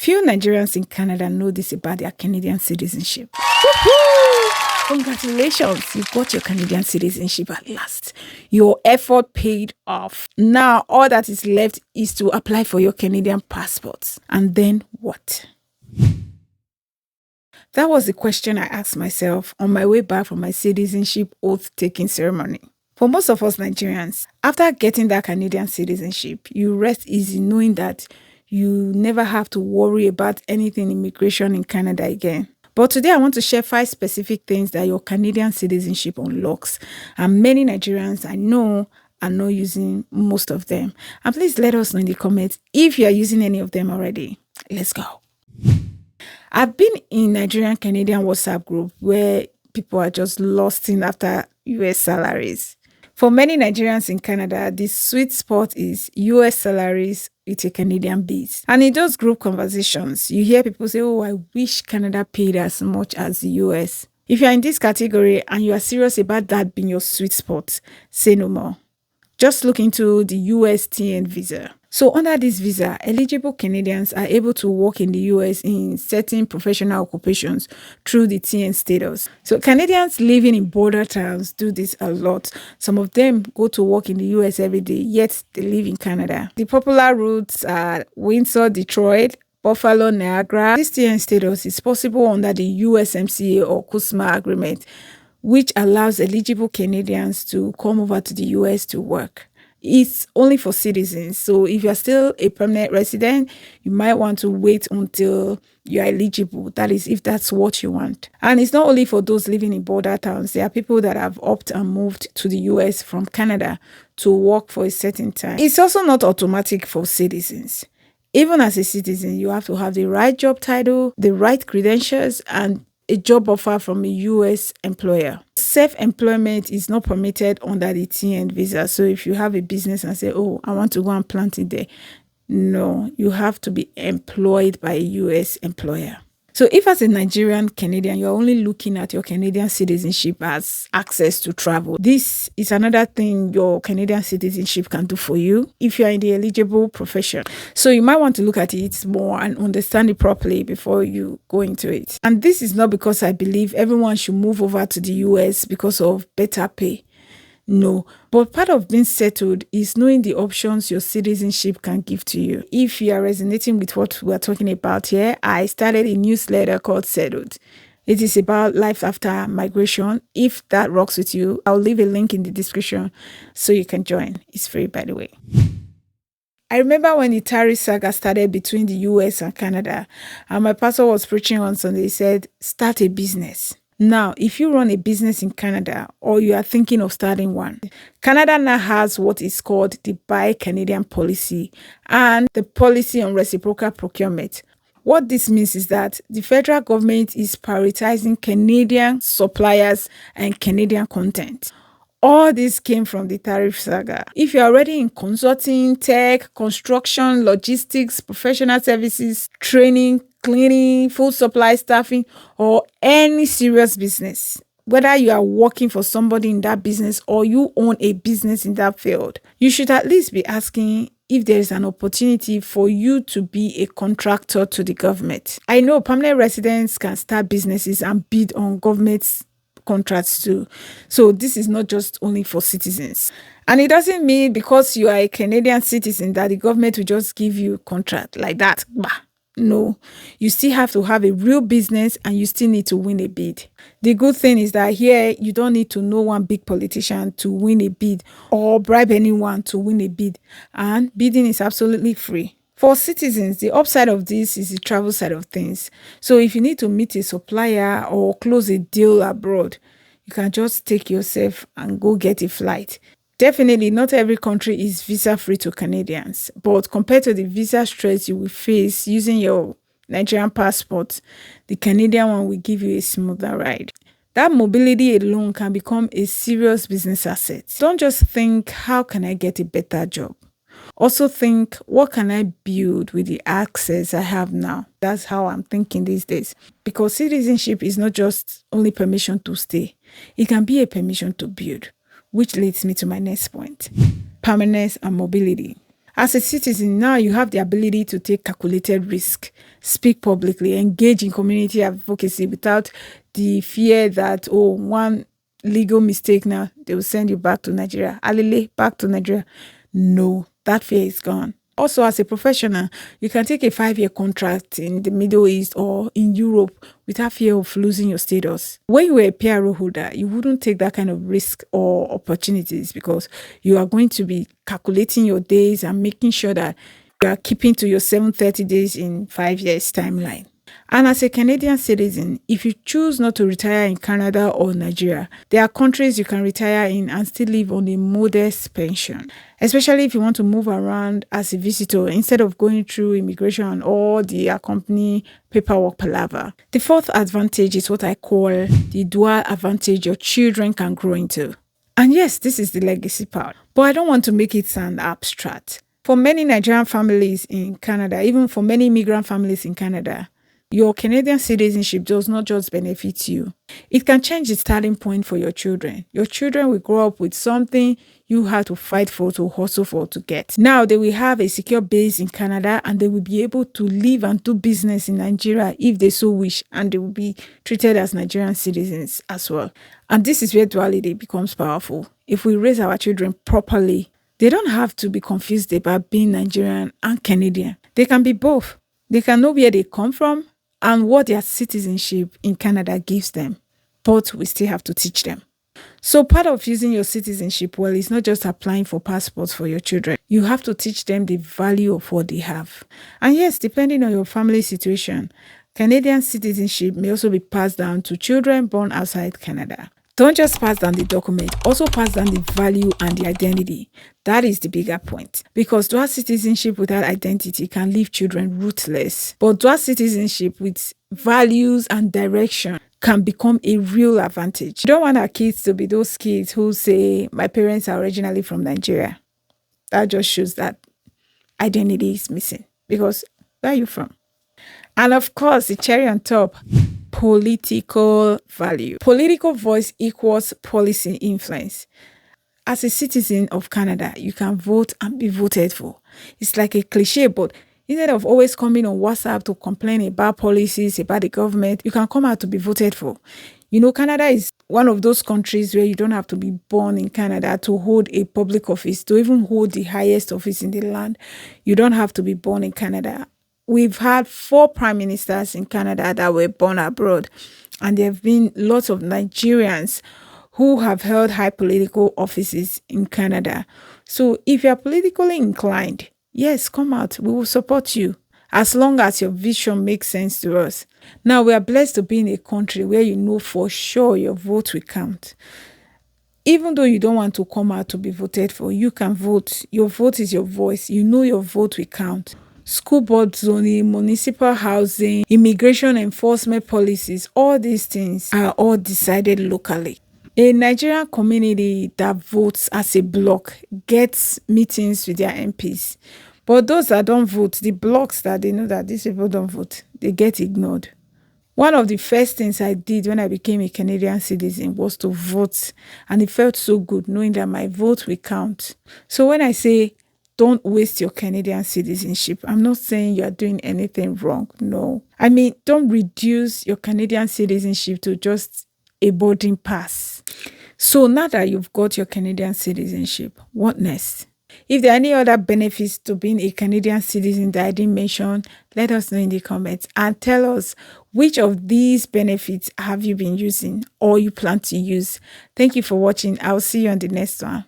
Few Nigerians in Canada know this about their Canadian citizenship. Woohoo! Congratulations, you got your Canadian citizenship at last. Your effort paid off. Now, all that is left is to apply for your Canadian passports. And then what? That was the question I asked myself on my way back from my citizenship oath-taking ceremony. For most of us Nigerians, after getting that Canadian citizenship, you rest easy knowing that you never have to worry about anything immigration in Canada again. But today I want to share 5 specific things that your Canadian citizenship unlocks. And many Nigerians I know are not using most of them. And please let us know in the comments if you are using any of them already. Let's go. I've been in Nigerian Canadian WhatsApp group where people are just lost in after US salaries. For many Nigerians in Canada, the sweet spot is US salaries with a Canadian base. And in those group conversations, you hear people say, oh, I wish Canada paid as much as the US. If you're in this category and you are serious about that being your sweet spot, say no more. Just look into the US TN visa. So under this visa, eligible Canadians are able to work in the US in certain professional occupations through the TN status. So Canadians living in border towns do this a lot. Some of them go to work in the US every day, yet they live in Canada. The popular routes are Windsor, Detroit, Buffalo, Niagara. This TN status is possible under the USMCA or CUSMA agreement, which allows eligible Canadians to come over to the US to work. It's only for citizens. So if you're still a permanent resident, you might want to wait until you're eligible. That is, if that's what you want. And it's not only for those living in border towns. There are people that have opted and moved to the US from Canada to work for a certain time. It's also not automatic for citizens. Even as a citizen, you have to have the right job title, the right credentials, and a job offer from a US employer. Self-employment is not permitted under the TN visa. So if you have a business and say, oh, I want to go and plant it there. No, you have to be employed by a US employer. So if as a Nigerian Canadian, you're only looking at your Canadian citizenship as access to travel, this is another thing your Canadian citizenship can do for you if you're in the eligible profession. So you might want to look at it more and understand it properly before you go into it. And this is not because I believe everyone should move over to the US because of better pay. No, but part of being settled is knowing the options your citizenship can give to you. If you are resonating with what we're talking about here, I started a newsletter called Settled. It is about life after migration. If that rocks with you, I'll leave a link in the description so you can join. It's free, by the way. I remember when the tariff saga started between the US and Canada, and my pastor was preaching on Sunday. He said, start a business. Now, if you run a business in Canada or you are thinking of starting one, Canada now has what is called the Buy Canadian policy and the policy on reciprocal procurement. What this means is that the federal government is prioritizing Canadian suppliers and Canadian content. All this came from the tariff saga. If you're already in consulting, tech, construction, logistics, professional services, training, cleaning, food supply, staffing, or any serious business, whether you are working for somebody in that business or you own a business in that field, you should at least be asking if there is an opportunity for you to be a contractor to the government. I know permanent residents can start businesses and bid on government's contracts too. So this is not just only for citizens. And it doesn't mean because you are a Canadian citizen that the government will just give you a contract like that. Bah. No, you still have to have a real business and you still need to win a bid. The good thing is that here you don't need to know one big politician to win a bid or bribe anyone to win a bid. And bidding is absolutely free. For citizens, the upside of this is the travel side of things. So if you need to meet a supplier or close a deal abroad, you can just take yourself and go get a flight. Definitely, not every country is visa-free to Canadians, but compared to the visa stress you will face using your Nigerian passport, the Canadian one will give you a smoother ride. That mobility alone can become a serious business asset. Don't just think, how can I get a better job? Also think, what can I build with the access I have now? That's how I'm thinking these days. Because citizenship is not just only permission to stay. It can be a permission to build, which leads me to my next point, permanence and mobility. As a citizen, now you have the ability to take calculated risk. speak publicly, engage in community advocacy without the fear that, oh, one legal mistake now, they will send you back to Nigeria. Alele, back to Nigeria. No, that fear is gone. Also, as a professional, you can take a 5-year contract in the Middle East or in Europe without fear of losing your status. When you were a PRO holder, you wouldn't take that kind of risk or opportunities because you are going to be calculating your days and making sure that you are keeping to your 730 days in 5 years timeline. And as a Canadian citizen, if you choose not to retire in Canada or Nigeria, there are countries you can retire in and still live on a modest pension, especially if you want to move around as a visitor instead of going through immigration and all the accompanying paperwork palaver. The fourth advantage is what I call the dual advantage your children can grow into. And yes, this is the legacy part, but I don't want to make it sound abstract. For many Nigerian families in Canada, even for many immigrant families in Canada, your Canadian citizenship does not just benefit you. It can change the starting point for your children. Your children will grow up with something you had to fight for, to hustle for, to get. Now they will have a secure base in Canada and they will be able to live and do business in Nigeria if they so wish, and they will be treated as Nigerian citizens as well. And this is where duality becomes powerful. If we raise our children properly, they don't have to be confused about being Nigerian and Canadian. They can be both. They can know where they come from and what their citizenship in Canada gives them, but we still have to teach them. So part of using your citizenship well is not just applying for passports for your children. You have to teach them the value of what they have. And yes, depending on your family situation, Canadian citizenship may also be passed down to children born outside Canada. Don't just pass down the document, also pass down the value and the identity. That is the bigger point. Because dual citizenship without identity can leave children rootless. But dual citizenship with values and direction can become a real advantage. You don't want our kids to be those kids who say, my parents are originally from Nigeria. That just shows that identity is missing. Because where are you from? And of course, the cherry on top, political value. Political voice equals policy influence. As a citizen of Canada, you can vote and be voted for. It's like a cliche, but instead of always coming on WhatsApp to complain about policies, about the government, you can come out to be voted for. You know, Canada is one of those countries where you don't have to be born in Canada to hold a public office, to even hold the highest office in the land. You don't have to be born in Canada. We've had 4 prime ministers in Canada that were born abroad, and there have been lots of Nigerians who have held high political offices in Canada. So if you're politically inclined, yes, come out. We will support you as long as your vision makes sense to us. Now, we are blessed to be in a country where you know for sure your vote will count. Even though you don't want to come out to be voted for, you can vote. Your vote is your voice. You know your vote will count. School board zoning, municipal housing, immigration enforcement policies, all these things are all decided locally. A Nigerian community that votes as a bloc gets meetings with their MPs. But those that don't vote, the blocks that they know that these people don't vote, they get ignored. One of the first things I did when I became a Canadian citizen was to vote. And it felt so good knowing that my vote will count. So when I say, don't waste your Canadian citizenship, I'm not saying you're doing anything wrong. No. I mean, don't reduce your Canadian citizenship to just a boarding pass. So now that you've got your Canadian citizenship, what next? If there are any other benefits to being a Canadian citizen that I didn't mention, let us know in the comments and tell us which of these benefits have you been using or you plan to use. Thank you for watching. I'll see you on the next one.